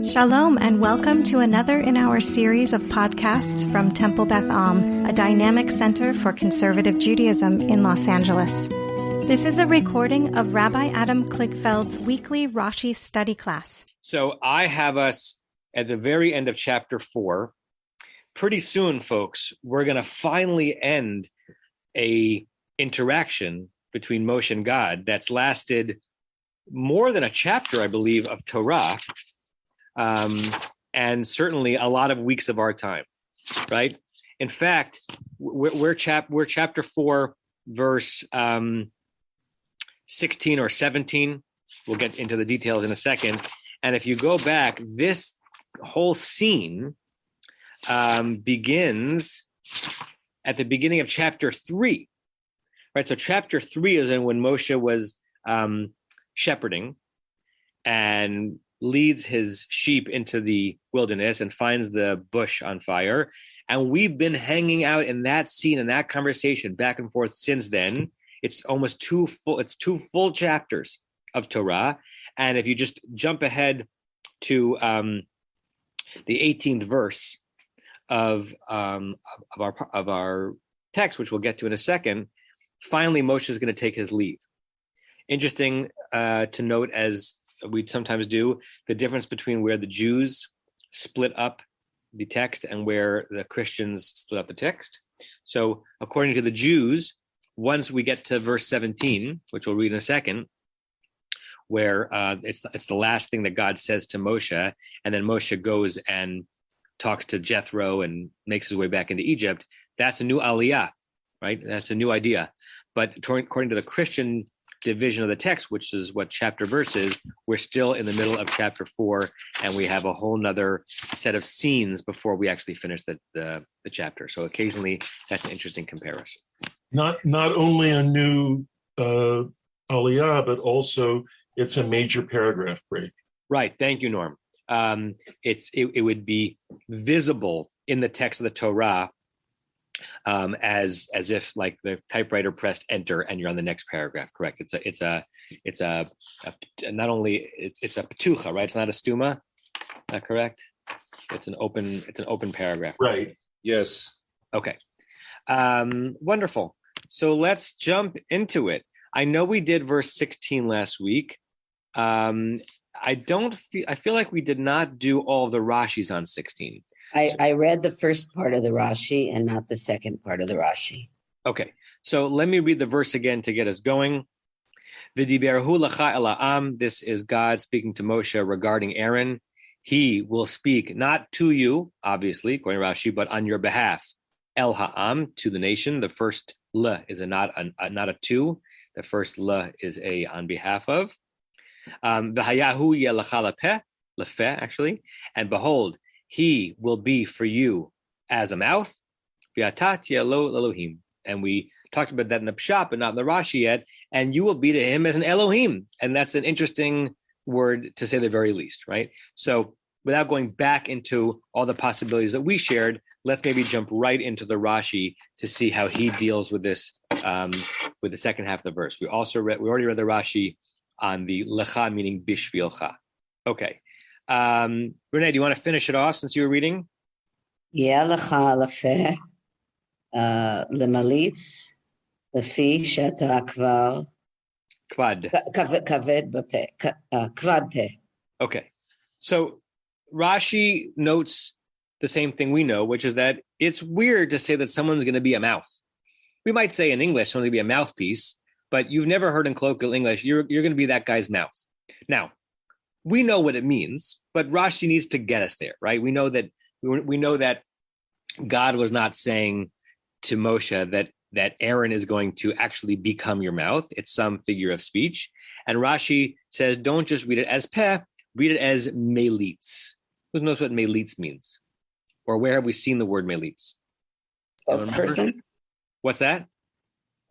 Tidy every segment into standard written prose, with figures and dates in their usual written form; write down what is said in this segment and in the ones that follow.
Shalom and welcome to another in our series of podcasts from Temple Beth Am, a dynamic center for conservative Judaism in Los Angeles. This is a recording of Rabbi Adam Kligfeld's weekly Rashi study class. So I have us at the very end of chapter 4. Pretty soon, folks, we're going to finally end a interaction between Moshe and God that's lasted more than a chapter, I believe, of Torah. And certainly a lot of weeks of our time, right? In fact, we're chapter 4, verse 16 or 17. We'll get into the details in a second. And if you go back, this whole scene begins at the beginning of chapter 3, right? So chapter 3 is when Moshe was shepherding and leads his sheep into the wilderness and finds the bush on fire. And we've been hanging out in that scene and that conversation back and forth since then. It's almost two full chapters of Torah. And if you just jump ahead to the 18th verse of our text, which we'll get to in a second, finally Moshe is going to take his leave. Interesting to note, as we sometimes do, the difference between where the Jews split up the text and where the Christians split up the text. So according to the Jews, once we get to verse 17, which we'll read in a second, where it's the last thing that God says to Moshe, and then Moshe goes and talks to Jethro and makes his way back into Egypt, that's a new aliyah, right? That's a new idea. But according to the Christian division of the text, which is what chapter verse is, we're still in the middle of chapter 4, and we have a whole nother set of scenes before we actually finish the chapter. So occasionally that's an interesting comparison. Not only a new aliyah, but also it's a major paragraph break. Right. Thank you, Norm. It would be visible in the text of the Torah as if like the typewriter pressed enter and you're on the next paragraph. Correct. It's a not only it's a petucha, right? It's not a stuma. Is that correct? It's an open paragraph. Right. Yes. Okay. Wonderful. So let's jump into it. I know we did verse 16 last week. I feel like we did not do all of the Rashis on 16. I read the first part of the Rashi and not the second part of the Rashi. Okay, so let me read the verse again to get us going. V'diberhu lacha el ha'am. This is God speaking to Moshe regarding Aaron. He will speak not to you, obviously, according to Rashi, but on your behalf. El ha'am, to the nation. The first la is not a to. The first la is a on behalf of. V'hayahu yelacha lefeh, actually. And behold, he will be for you as a mouth. And we talked about that in the Pshat, but not in the Rashi yet. And you will be to him as an Elohim. And that's an interesting word, to say the very least, right? So without going back into all the possibilities that we shared, let's maybe jump right into the Rashi to see how he deals with this, with the second half of the verse. We already read the Rashi on the lecha, meaning bishvilcha. Okay. Renee, do you want to finish it off since you were reading? Yeah, lecha lefeh lemalitz lefi sheta kvar kaved b'peh kvad peh. Okay, so Rashi notes the same thing we know, which is that it's weird to say that someone's going to be a mouth. We might say in English someone's going to be a mouthpiece, but you've never heard in colloquial English you're going to be that guy's mouth. Now, we know what it means, but Rashi needs to get us there, right? We know that God was not saying to Moshe that Aaron is going to actually become your mouth. It's some figure of speech. And Rashi says, don't just read it as peh, read it as melitz. Who knows what melitz means? Or where have we seen the word melitz? Spokesperson. What's that?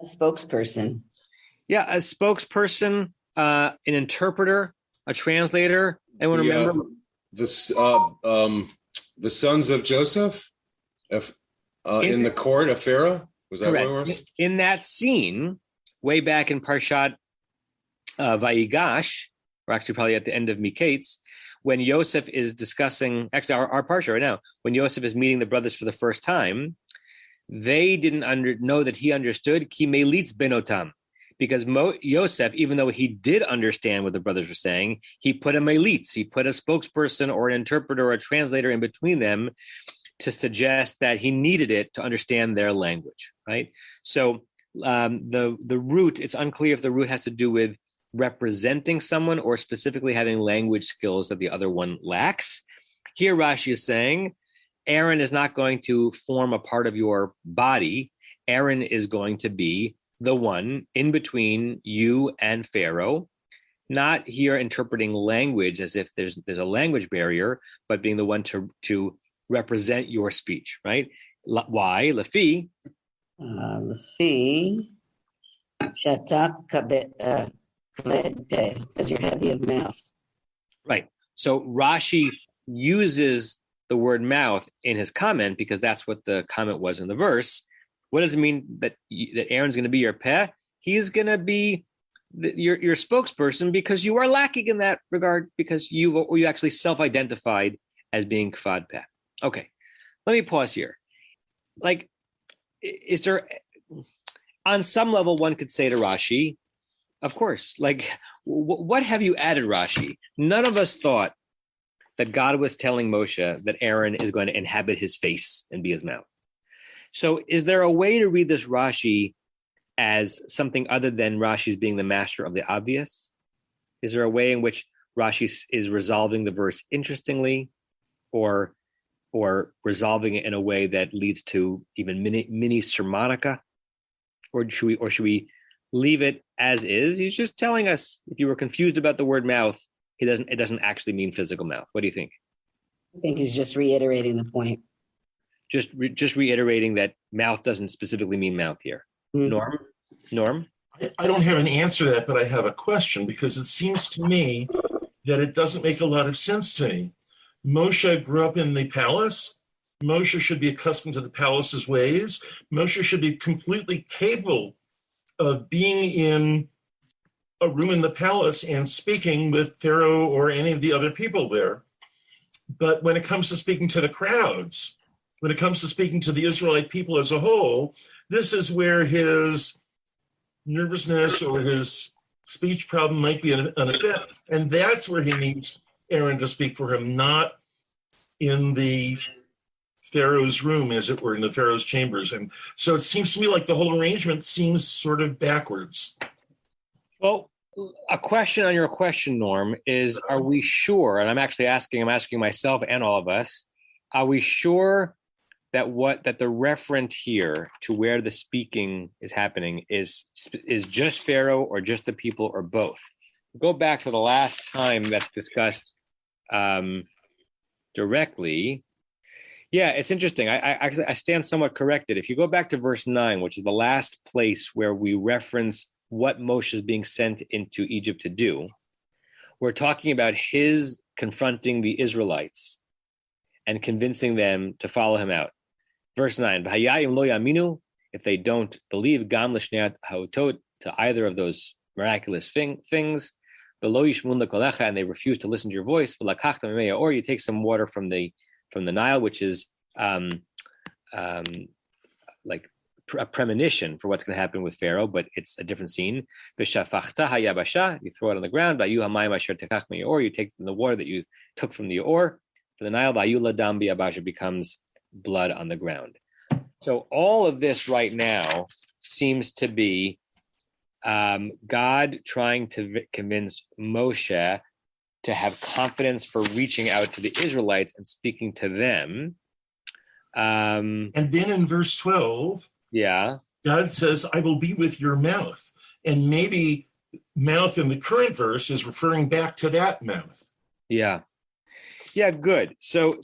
A spokesperson. Yeah, a spokesperson, an interpreter, a translator. Anyone remember? The sons of Joseph in the court of Pharaoh? Was that correct. What it was? In that scene, way back in Parshat Vayigash, or actually probably at the end of Miketz, when Yosef is discussing, actually our parsha right now, when Yosef is meeting the brothers for the first time, they didn't know that he understood ki melitz benotam, because Yosef, even though he did understand what the brothers were saying, he put a melitz, he put a spokesperson or an interpreter or a translator in between them to suggest that he needed it to understand their language, right? So the root, it's unclear if the root has to do with representing someone or specifically having language skills that the other one lacks. Here Rashi is saying, Aaron is not going to form a part of your body. Aaron is going to be the one in between you and Pharaoh, not here interpreting language as if there's a language barrier, but being the one to represent your speech, right? Why? Lafi. Lafi. Shatak kabed because you're heavy of mouth. Right. So Rashi uses the word mouth in his comment because that's what the comment was in the verse. What does it mean that Aaron's going to be your peh? He's going to be your spokesperson because you are lacking in that regard because you actually self-identified as being kfad peh. Okay, let me pause here. Like, is there, on some level, one could say to Rashi, of course, like, what have you added, Rashi? None of us thought that God was telling Moshe that Aaron is going to inhabit his face and be his mouth. So is there a way to read this Rashi as something other than Rashi's being the master of the obvious? Is there a way in which Rashi is resolving the verse interestingly or resolving it in a way that leads to even mini sermonica? Or should we leave it as is? He's just telling us, if you were confused about the word mouth, it doesn't actually mean physical mouth. What do you think? I think he's just reiterating the point. Just reiterating that mouth doesn't specifically mean mouth here. Mm-hmm. Norm? I don't have an answer to that, but I have a question because it seems to me that it doesn't make a lot of sense to me. Moshe grew up in the palace. Moshe should be accustomed to the palace's ways. Moshe should be completely capable of being in a room in the palace and speaking with Pharaoh or any of the other people there. But when it comes to speaking to the crowds, when it comes to speaking to the Israelite people as a whole, this is where his nervousness or his speech problem might be an effect. And that's where he needs Aaron to speak for him, not in the Pharaoh's room, as it were, in the Pharaoh's chambers. And so it seems to me like the whole arrangement seems sort of backwards. Well, a question on your question, Norm, is, are we sure, and I'm asking myself and all of us, are we sure that the referent here to where the speaking is happening is just Pharaoh or just the people or both? Go back to the last time that's discussed directly. Yeah, it's interesting. I stand somewhat corrected. If you go back to verse 9, which is the last place where we reference what Moshe is being sent into Egypt to do, we're talking about his confronting the Israelites and convincing them to follow him out. Verse 9, if they don't believe gam l'shnei ha'otot, to either of those miraculous things, and they refuse to listen to your voice, or you take some water from the Nile, which is like a premonition for what's going to happen with Pharaoh, but it's a different scene. You throw it on the ground, or you take the water that you took from the Or to the Nile, becomes blood on the ground. So all of this right now seems to be God trying to convince Moshe to have confidence for reaching out to the Israelites and speaking to them. And then in verse 12, God says, I will be with your mouth. And maybe mouth in the current verse is referring back to that mouth. Yeah, good. So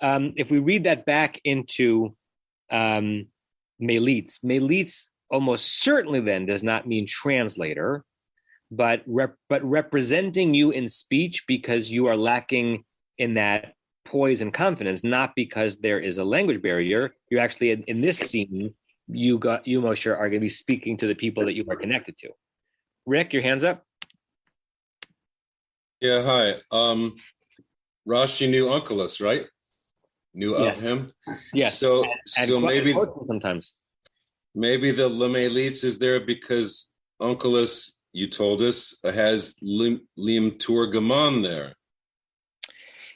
if we read that back into melitz almost certainly then does not mean translator, but representing you in speech because you are lacking in that poise and confidence, not because there is a language barrier. You're actually in this scene, you Moshe are going to be speaking to the people that you are connected to. Rick, your hand's up. Yeah, hi. Rashi knew Onkelos, right? Knew Yes. of him. Yes. So And maybe sometimes. maybe the Lemelitz is there because Onkelos, you told us, has Lim Turgaman there.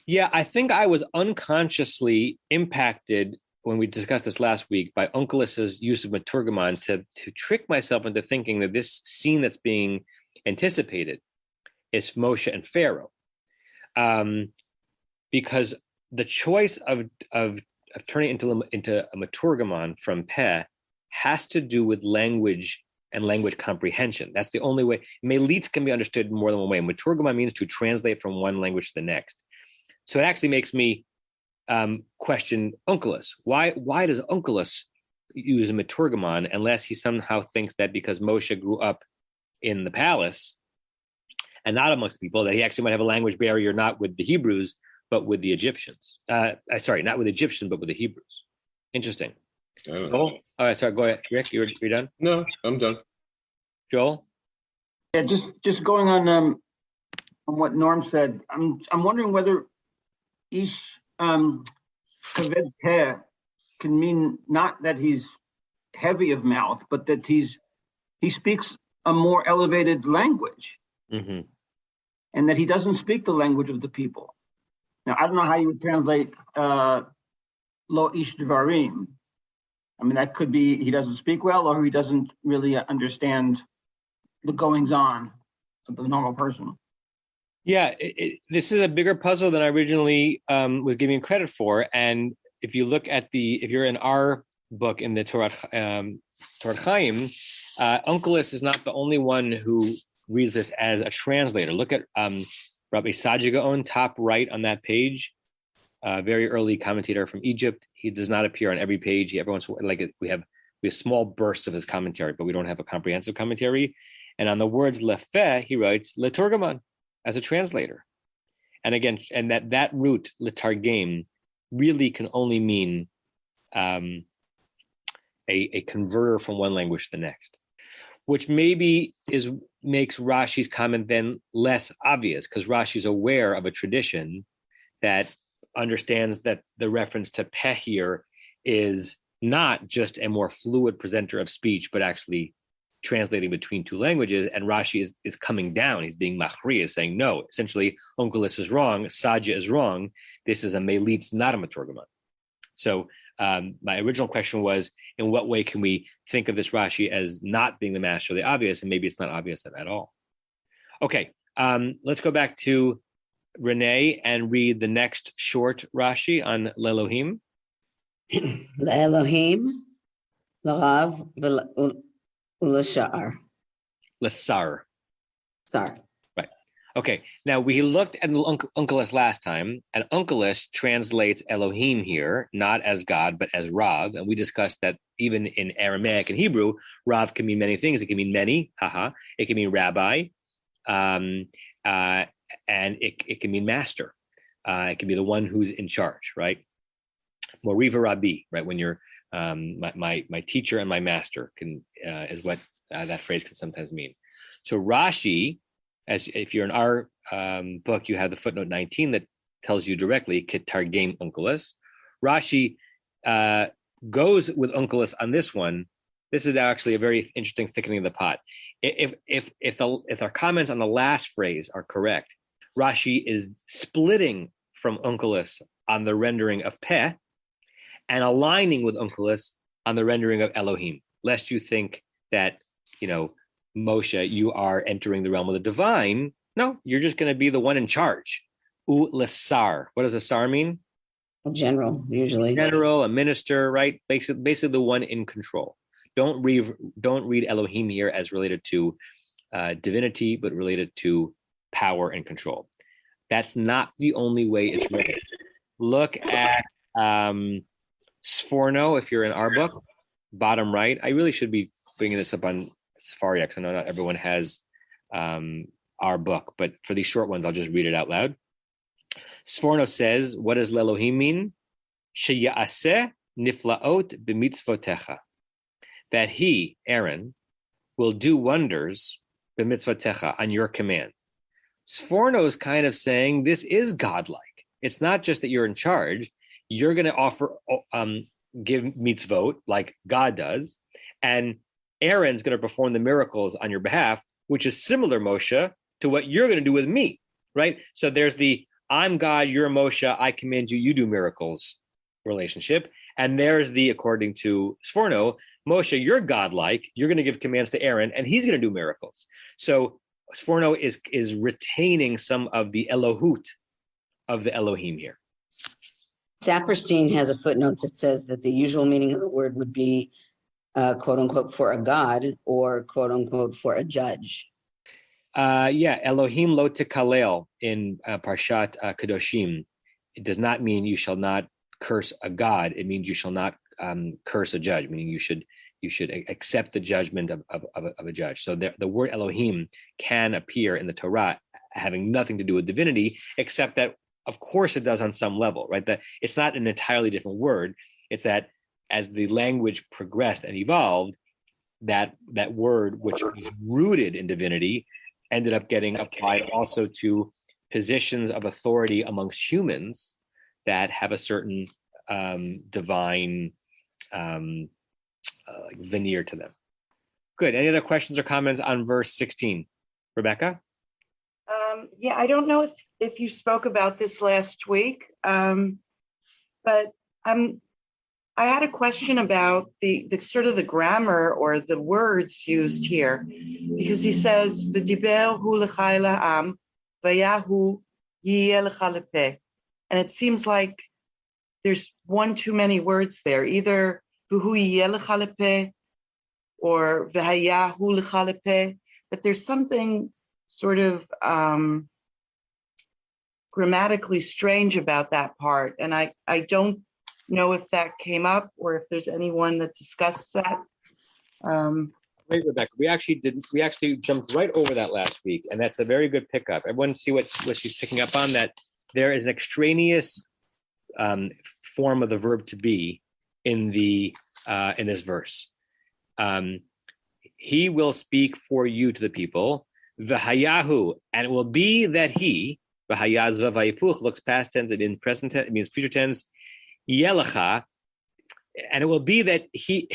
Yeah, I think I was unconsciously impacted when we discussed this last week by Onkelos' use of Maturgamon to trick myself into thinking that this scene that's being anticipated is Moshe and Pharaoh. Because the choice of turning into a Maturgamon from Peh has to do with language and language comprehension. That's the only way. Melitz can be understood more than one way. Maturgamon means to translate from one language to the next. So it actually makes me question Onkelos. Why does Onkelos use a Maturgamon unless he somehow thinks that because Moshe grew up in the palace and not amongst people, that he actually might have a language barrier not with the Hebrews, but with the Egyptians. Sorry, not with Egyptians, but with the Hebrews. Interesting. Joel? All right, sorry, go ahead. Rick, you're done? No, I'm done. Joel? Yeah, just going on what Norm said. I'm wondering whether Ish Kaved Peh can mean not that he's heavy of mouth, but that he speaks a more elevated language, and that he doesn't speak the language of the people. Now, I don't know how you would translate Lo Ish Devarim. I mean, that could be he doesn't speak well, or he doesn't really understand the goings on of the normal person. Yeah, this is a bigger puzzle than I originally was giving credit for. And if you look at if you're in our book in the Torah Chaim, Onkelos is not the only one who reads this as a translator. Look at Rabbi Saadia Gaon, top right on that page. Very early commentator from Egypt. He does not appear on every page. We have small bursts of his commentary, but we don't have a comprehensive commentary. And on the words lefeh, he writes leturgaman as a translator. And again, and that root letargem really can only mean a converter from one language to the next, which maybe makes Rashi's comment then less obvious, because Rashi's aware of a tradition that understands that the reference to Peh here is not just a more fluid presenter of speech, but actually translating between two languages. And Rashi is coming down. He's being machri, is saying, no, essentially, Onkelos is wrong, Saadia is wrong. This is a melitz, not a maturgaman. So my original question was, in what way can we think of this Rashi as not being the master of the obvious? And maybe it's not obvious at all. Okay, let's go back to Renee and read the next short Rashi on Le'Elohim. Le'Elohim, L'Rav, L'Sha'ar. L'Sar. Sorry. Right. Okay. Now we looked at Onkelos last time, and Onkelos translates Elohim here not as God but as Rav, and we discussed that even in Aramaic and Hebrew, Rav can mean many things. It can mean many, It can mean rabbi, and it can mean master. It can be the one who's in charge, right? Moriva Rabbi, right? When you're my teacher and my master is what that phrase can sometimes mean. So Rashi, as if you're in our book, you have the footnote 19 that tells you directly Ketargem Onkelos. Rashi goes with Onkelos on this one. This is actually a very interesting thickening of the pot. If our comments on the last phrase are correct, Rashi is splitting from Onkelos on the rendering of Peh and aligning with Onkelos on the rendering of Elohim, lest you think that, Moshe, you are entering the realm of the divine. No, you're just going to be the one in charge. U lesar. What does a sar mean? A general, usually. General, a minister, right? Basically the one in control. Don't read Elohim here as related to divinity, but related to power and control. That's not the only way it's written. Look at Sforno, if you're in our book, bottom right. I really should be bringing this up on Safari, because I know not everyone has our book, but for these short ones, I'll just read it out loud. Sforno says, what does Le'Elohim mean? Sheya'aseh niflaot b'mitzvotecha. That he, Aaron, will do wonders b'mitzvotecha, on your command. Sforno is kind of saying this is godlike. It's not just that you're in charge. You're going to offer, give mitzvot like God does, and Aaron's going to perform the miracles on your behalf, which is similar, Moshe, to what you're going to do with me, right? So there's the I'm God, you're Moshe, I command you, you do miracles relationship. And there's the, according to Sforno, Moshe, you're godlike, you're going to give commands to Aaron, and he's going to do miracles. So Sforno is retaining some of the Elohut of the Elohim here. Saperstein has a footnote that says that the usual meaning of the word would be, quote unquote, for a god, or quote unquote, for a judge. Elohim lo tekalel in Parshat Kedoshim. It does not mean you shall not curse a god. It means you shall not curse a judge, meaning you should accept the judgment of a judge. So the word Elohim can appear in the Torah having nothing to do with divinity, except that, of course, it does on some level, right? That it's not an entirely different word. It's that as the language progressed and evolved, that word, which is rooted in divinity, ended up getting applied also to positions of authority amongst humans that have a certain divine veneer to them. Good. Any other questions or comments on verse 16? Rebecca? I don't know if you spoke about this last week, but I had a question about the sort of the grammar or the words used here, because he says v'diber hu l'chai la'am v'yahu yiyeh l'cha lepeh, and it seems like there's one too many words there, either v'hu yiyeh l'cha lepeh or v'hayahu l'cha lepeh, but there's something sort of grammatically strange about that part, and I don't know if that came up or if there's anyone that discussed that. Great, Rebecca. We actually jumped right over that last week, and that's a very good pickup. Everyone see what she's picking up on, that there is an extraneous form of the verb to be in this verse. He will speak for you to the people, v'hayahu, and it will be that he, v'hayaz v'vayipuch, looks past tense, it in present tense, it means future tense, Yelecha, and it will be that he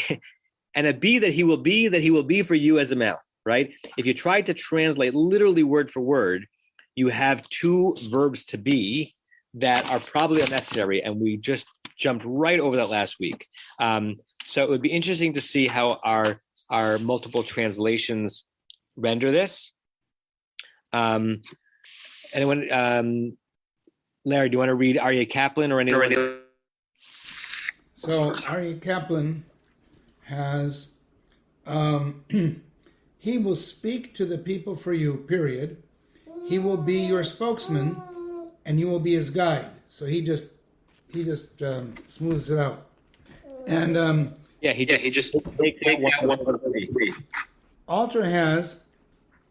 will be for you as a mouth, right? If you try to translate literally word for word, you have two verbs to be that are probably unnecessary, and we just jumped right over that last week. So it would be interesting to see how our multiple translations render this. Anyone? Larry, do you want to read Aryeh Kaplan or anyone? So Aryeh Kaplan has, he will speak to the people for you, period. He will be your spokesman, and you will be his guide. So he just smooths it out. And he just takes one. Alter has,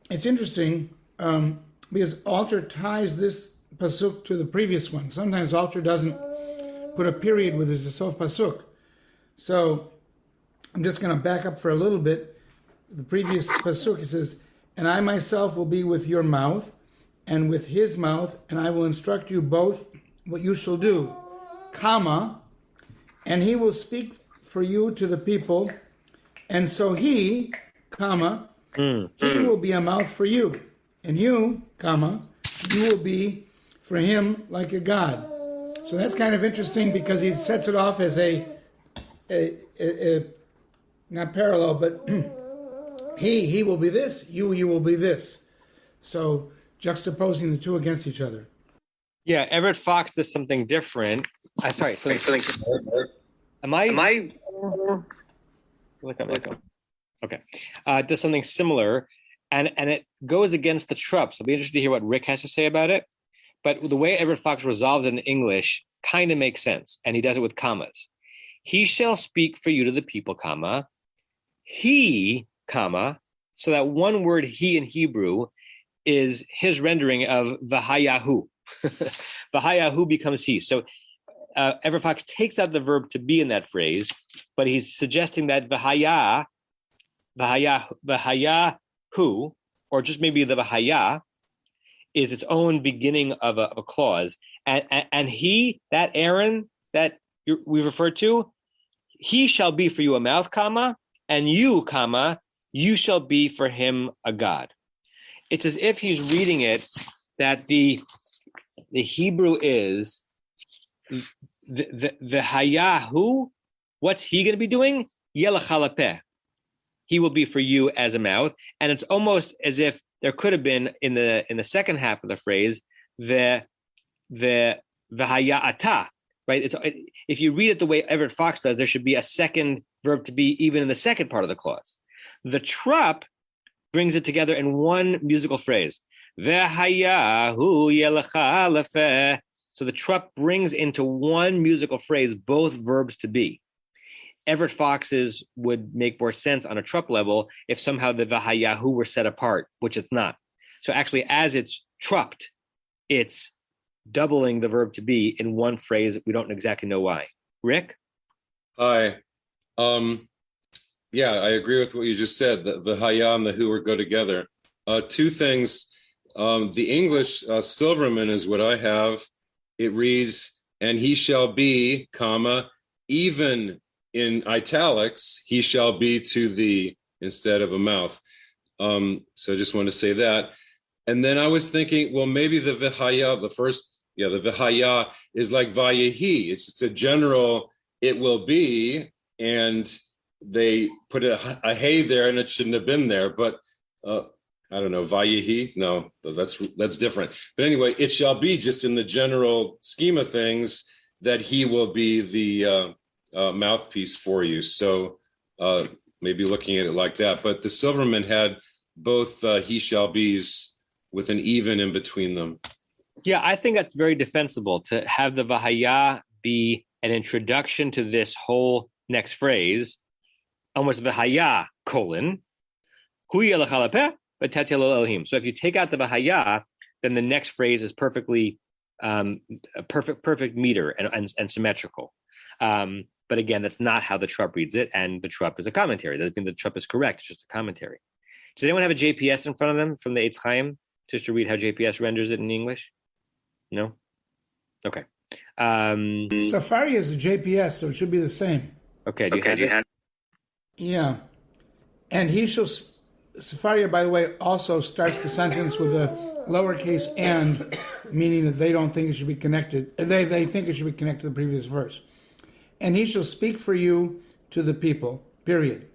it's interesting, because Alter ties this pasuk to the previous one. Sometimes Alter doesn't put a period with his sof pasuk. So I'm just going to back up for a little bit. The previous pasuk, it says, and I myself will be with your mouth and with his mouth, and I will instruct you both what you shall do, comma, and he will speak for you to the people, and so he, comma, he will be a mouth for you, and you, comma, you will be for him like a god. So that's kind of interesting because he sets it off as a not parallel, but he will be this, you will be this. So juxtaposing the two against each other. Yeah, Everett Fox does something different. Sorry, something. Am I? Look at my phone. Okay, does something similar, and it goes against the Trupp. So I'll be interested to hear what Rick has to say about it. But the way Everett Fox resolves it in English kind of makes sense, and he does it with commas. He shall speak for you to the people, comma, he, comma, so that one word he in Hebrew is his rendering of Vahayahu. Vahayahu becomes he. So Everett Fox takes out the verb to be in that phrase, but he's suggesting that Vahayahu, or just maybe the Vahaya, is its own beginning of a clause. And he, that Aaron that we referred to, he shall be for you a mouth, comma, and you, comma, you shall be for him a God. It's as if he's reading it that the Hebrew is the hayahu. What's he going to be doing? Yelachalapeh. He will be for you as a mouth, and it's almost as if there could have been in the second half of the phrase the hayata. Right? If you read it the way Everett Fox does, there should be a second verb to be even in the second part of the clause. The trup brings it together in one musical phrase. V'hayahu yelecha lefeh. So the trup brings into one musical phrase both verbs to be. Everett Fox's would make more sense on a trup level if somehow the v'hayahu were set apart, which it's not. So actually, as it's trupped, it's doubling the verb to be in one phrase. We don't exactly know why. Rick? Hi. Yeah, I agree with what you just said. The haya and the hu go together. Two things. The English Silverman is what I have. It reads, and he shall be, comma, even in italics, he shall be to thee instead of a mouth. So I just want to say that. And then I was thinking, well, maybe the v'haya, the v'haya is like vayehi. It's a general, it will be, and they put a hey there, and it shouldn't have been there. But I don't know, vayehi? No, that's different. But anyway, it shall be just in the general scheme of things that he will be the mouthpiece for you. So maybe looking at it like that. But the Silverman had both he shall be's with an even in between them. Yeah, I think that's very defensible to have the v'haya be an introduction to this whole next phrase, almost v'haya colon hu yelachalapeh v'tetel Elohim. So if you take out the v'haya, then the next phrase is perfectly perfect meter and symmetrical. But again, that's not how the trup reads it, and the trup is a commentary. That doesn't mean the trup is correct; it's just a commentary. Does anyone have a JPS in front of them from the Eitz Chaim, just to read how JPS renders it in English? No? Okay. Safari is a JPS, so it should be the same. Okay, do you have it? Yeah. And he shall... Safaria, by the way, also starts the sentence with a lowercase and, meaning that they don't think it should be connected. They think it should be connected to the previous verse. And he shall speak for you to the people, period.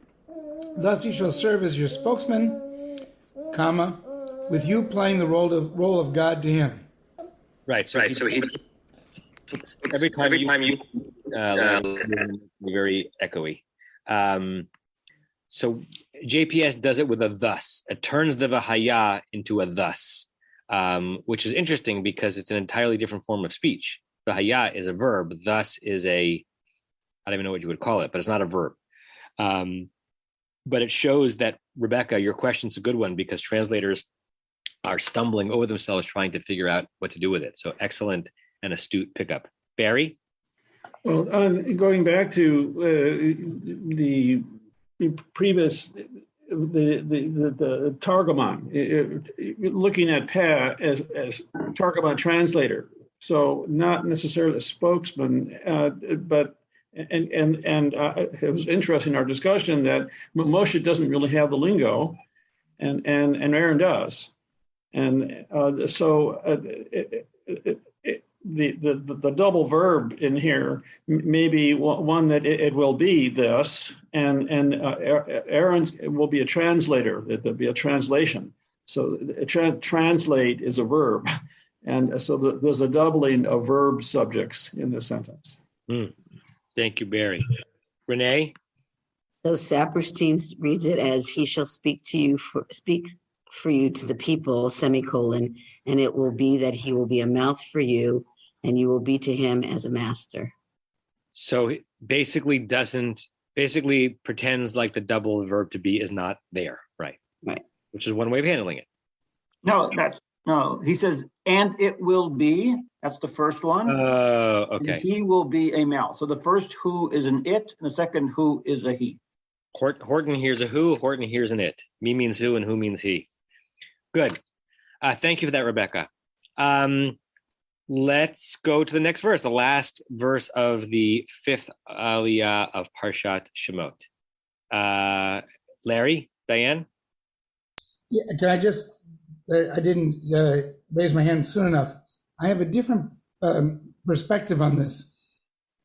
Thus he shall serve as your spokesman, comma, with you playing the role of God to him. Right. So he every time you very echoey. So JPS does it with a thus. It turns the v'haya into a thus, which is interesting because it's an entirely different form of speech. V'haya is a verb. Thus is I don't even know what you would call it, but it's not a verb. But it shows that, Rebecca, your question's a good one because translators are stumbling over themselves trying to figure out what to do with it. So excellent and astute pickup. Barry? Well, going back to the previous, the Targumon, looking at Peh as Targumon translator. So not necessarily a spokesman, but it was interesting in our discussion that Moshe doesn't really have the lingo, and Aaron does, and so the double verb in here may be one that it will be this, and Aaron will be a translator. There'll be a translation. So translate is a verb, and so there's a doubling of verb subjects in this sentence. Thank you, Barry. Renee? So Saperstein reads it as he shall speak for you to the people, semicolon, and it will be that he will be a mouth for you, and you will be to him as a master. So he basically pretends like the double verb to be is not there, right? Right. Which is one way of handling it. No, he says, and it will be, that's the first one. Oh, okay. And he will be a mouth. So the first who is an it, and the second who is a he. Horton hears a who, Horton hears an it. Me means who, and who means he. Good. Thank you for that, Rebecca. Let's go to the next verse, the last verse of the fifth aliyah of Parshat Shemot. Larry, Diane? Yeah, can I just, I didn't raise my hand soon enough. I have a different perspective on this.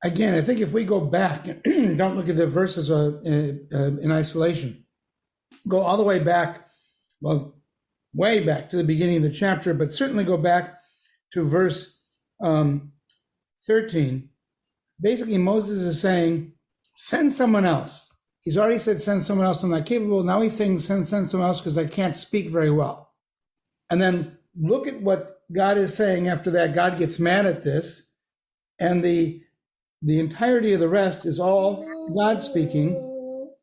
Again, I think if we go back, don't look at the verses in isolation, go all the way back, well, way back to the beginning of the chapter, but certainly go back to verse 13. Basically, Moses is saying, send someone else. He's already said, send someone else, I'm not capable. Now he's saying, send someone else because I can't speak very well. And then look at what God is saying after that. God gets mad at this, and the entirety of the rest is all God speaking,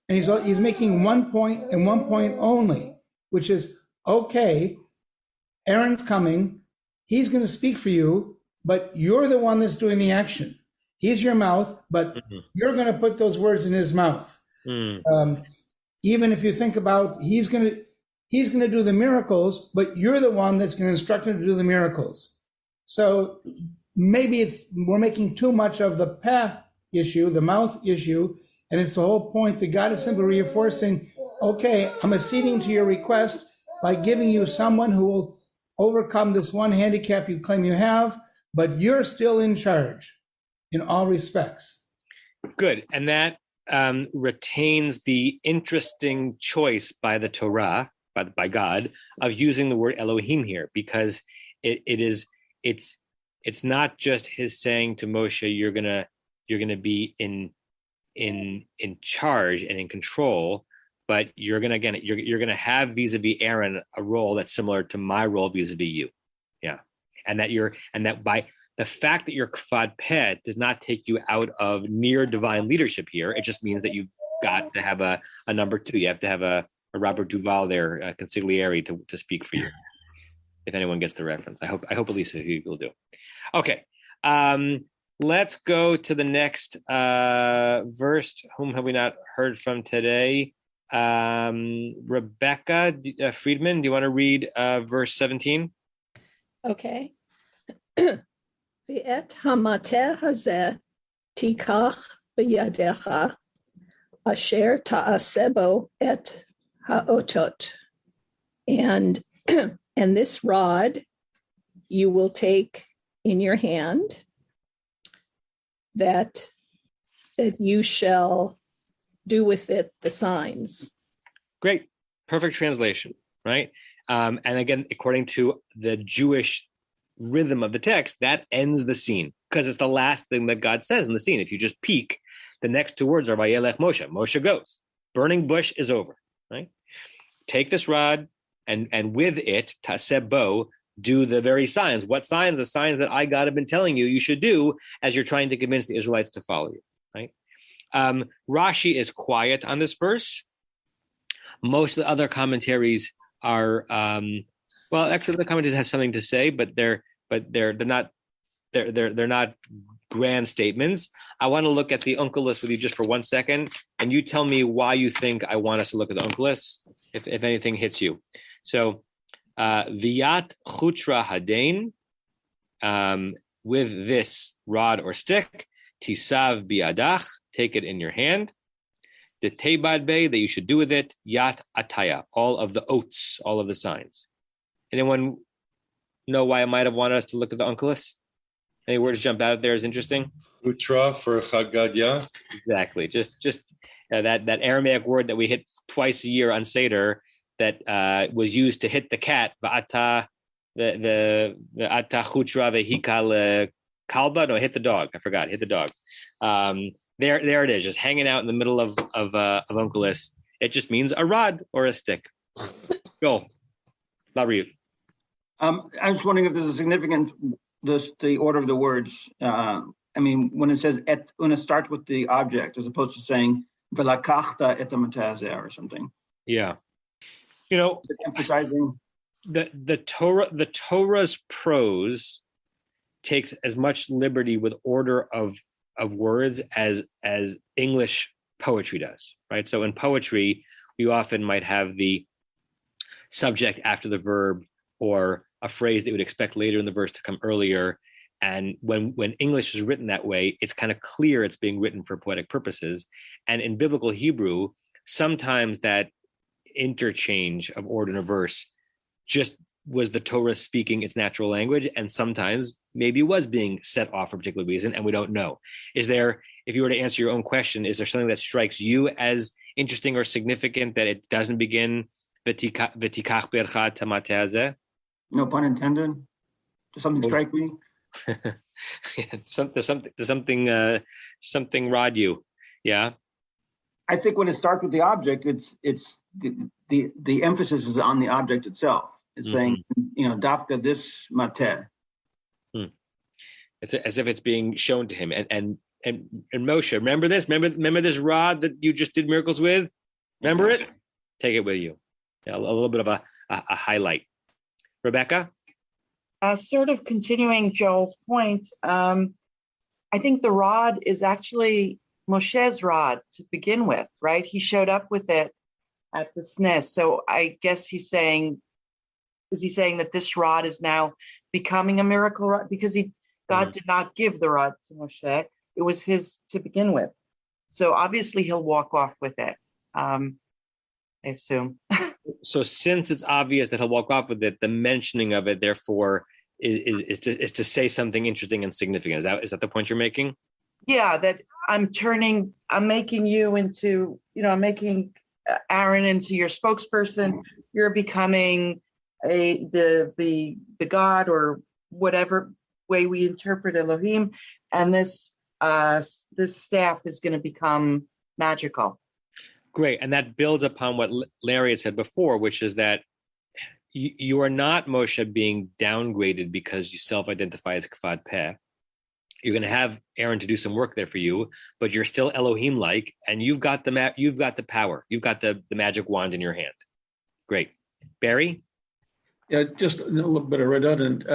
and he's making one point and one point only, which is, okay, Aaron's coming, he's going to speak for you, but you're the one that's doing the action. He's your mouth, but you're going to put those words in his mouth. Even if you think about, he's going to do the miracles, but you're the one that's going to instruct him to do the miracles. So maybe we're making too much of the path issue, the mouth issue, and it's the whole point that God is simply reinforcing, okay, I'm acceding to your request by giving you someone who will overcome this one handicap you claim you have, but you're still in charge in all respects. Good. And that retains the interesting choice by the Torah, by God, of using the word Elohim here, because it's not just his saying to Moshe, you're gonna be in charge and in control, but you're gonna have vis-a-vis Aaron a role that's similar to my role vis-a-vis you. Yeah. And that by the fact that you're kfad peh does not take you out of near divine leadership here. It just means that you've got to have a number two. You have to have a Robert Duvall there, consigliere to speak for you. If anyone gets the reference, I hope at least a few people do. Okay, let's go to the next verse. Whom have we not heard from today? Rebecca Friedman, do you want to read verse 17? Okay. V'et hamateh hazeh tikach b'yadecha asher ta'aseh bo et ha'otot. And this rod you will take in your hand, that you shall do with it the signs. Great. Perfect translation, right? And again, according to the Jewish rhythm of the text, that ends the scene because it's the last thing that God says in the scene. If you just peek, the next two words are Vayelech Moshe. Moshe goes. Burning bush is over, right? Take this rod and with it, taseh bo, do the very signs. What signs? The signs that I, God, have been telling you should do as you're trying to convince the Israelites to follow you, right? Rashi is quiet on this verse. Most of the other commentaries are well, actually, the commentators have something to say, but they're not grand statements. I want to look at the Onkelos with you just for 1 second, and you tell me why you think I want us to look at the Onkelos, if anything hits you. So, Viyat chutra hadain, with this rod or stick, tisav biadach, take it in your hand. The teibad be, that you should do with it, yat ataya, all of the oaths, all of the signs. Anyone know why I might have wanted us to look at the Onkelos? Any words jump out there as interesting? Utra for Chag Gadya. Exactly. Just that Aramaic word that we hit twice a year on Seder that was used to hit the cat. Va'ata, the ata chutra vehikal kalba. No, hit the dog. I forgot. Hit the dog. There it is, just hanging out in the middle of Onkelos. It just means a rod or a stick. Go. Labri. I was wondering if there's a significant the order of the words. I mean, when it says when it starts with the object as opposed to saying "velakachta et hamateh" or something. Yeah, emphasizing the Torah. The Torah's prose takes as much liberty with order of words as English poetry does, right? So in poetry, you often might have the subject after the verb, or a phrase that you would expect later in the verse to come earlier. And when English is written that way, it's kind of clear it's being written for poetic purposes. And in biblical Hebrew, sometimes that interchange of order in a verse just was the Torah speaking its natural language, and sometimes maybe was being set off for a particular reason, and we don't know. Is there, if you were to answer your own question, is there something that strikes you as interesting or significant that it doesn't begin v'tikach bercha tamateh hazeh? No pun intended. Does something strike me? Something rod you? Yeah. I think when it starts with the object, it's the emphasis is on the object itself. It's saying, dafka this mateh. It's as if it's being shown to him. And Moshe, remember this? Remember this rod that you just did miracles with? Remember it? Take it with you. Yeah, a little bit of a highlight. Rebecca? Sort of continuing Joel's point, I think the rod is actually Moshe's rod to begin with, right? He showed up with it at the SNES. So I guess is he saying that this rod is now becoming a miracle rod? Because God did not give the rod to Moshe. It was his to begin with. So obviously he'll walk off with it, I assume. So since it's obvious that he'll walk off with it, the mentioning of it, therefore, is to say something interesting and significant. Is that the point you're making? Yeah, that I'm making you into, I'm making Aaron into your spokesperson. You're becoming the God, or whatever way we interpret Elohim, and this staff is going to become magical. Great, and that builds upon what Larry had said before, which is that you are not, Moshe, being downgraded because you self-identify as Kvad Peh. You're going to have Aaron to do some work there for you, but you're still Elohim-like, and you've got the power, you've got the magic wand in your hand. Great, Barry. Yeah, just a little bit of redundant,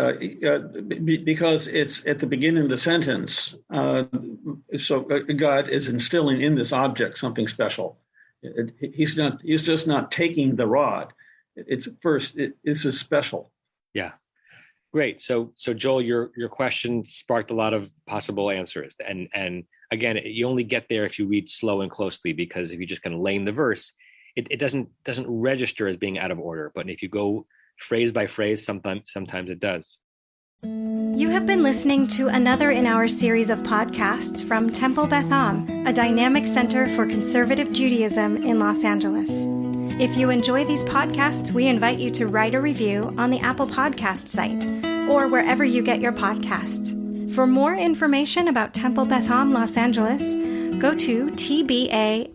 because it's at the beginning of the sentence. So God is instilling in this object something special. He's just not taking the rod. It's special. Yeah, great. So Joel, your question sparked a lot of possible answers, and again, you only get there if you read slow and closely, because if you just kind of lane the verse, it doesn't register as being out of order. But if you go phrase by phrase, sometimes it does. You have been listening to another in our series of podcasts from Temple Beth Am, a dynamic center for conservative Judaism in Los Angeles. If you enjoy these podcasts, we invite you to write a review on the Apple Podcast site or wherever you get your podcasts. For more information about Temple Beth Am Los Angeles, go to tbala.org.